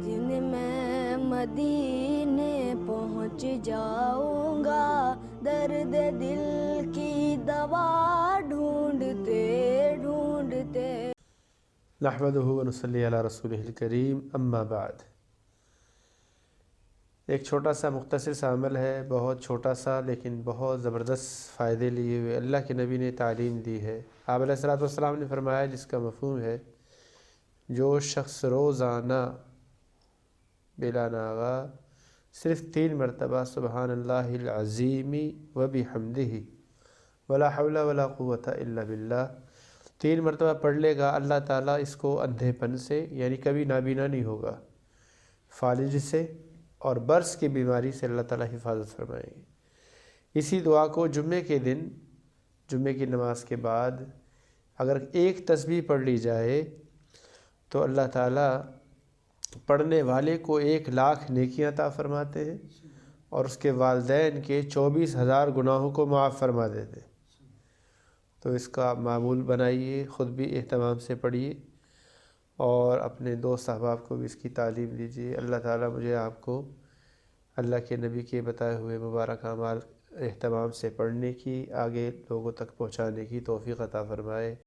دن میں مدینے پہنچ جاؤں گا، درد دل کی دوا ڈھونڈتے ڈھونڈتے۔ نحمدہ ونصلی علی رسولہ الکریم، اما بعد۔ ایک چھوٹا سا مختصر سا عمل ہے، بہت چھوٹا سا لیکن بہت زبردست فائدے لیے ہوئے اللہ کے نبی نے تعلیم دی ہے۔ آپ علیہ السلام نے فرمایا، جس کا مفہوم ہے جو شخص روزانہ بلا ناغہ صرف 3 مرتبہ سبحان اللہ العظیم وبحمدہ ولا حول ولا قوة الا باللہ 3 مرتبہ پڑھ لے گا، اللہ تعالیٰ اس کو اندھے پن سے یعنی کبھی نابینا نہیں ہوگا، فالج سے اور برس کی بیماری سے اللہ تعالیٰ حفاظت فرمائیں گے۔ اسی دعا کو جمعے کے دن، جمعے کی نماز کے بعد اگر ایک تسبیح پڑھ لی جائے تو اللہ تعالیٰ پڑھنے والے کو 1,00,000 نیکیاں عطا فرماتے ہیں اور اس کے والدین کے 24,000 گناہوں کو معاف فرما دیتے ہیں۔ تو اس کا معمول بنائیے، خود بھی اہتمام سے پڑھیے اور اپنے دوست احباب کو بھی اس کی تعلیم دیجیے۔ اللہ تعالیٰ مجھے آپ کو اللہ کے نبی کے بتائے ہوئے مبارک اعمال اہتمام سے پڑھنے کی، آگے لوگوں تک پہنچانے کی توفیق عطا فرمائے۔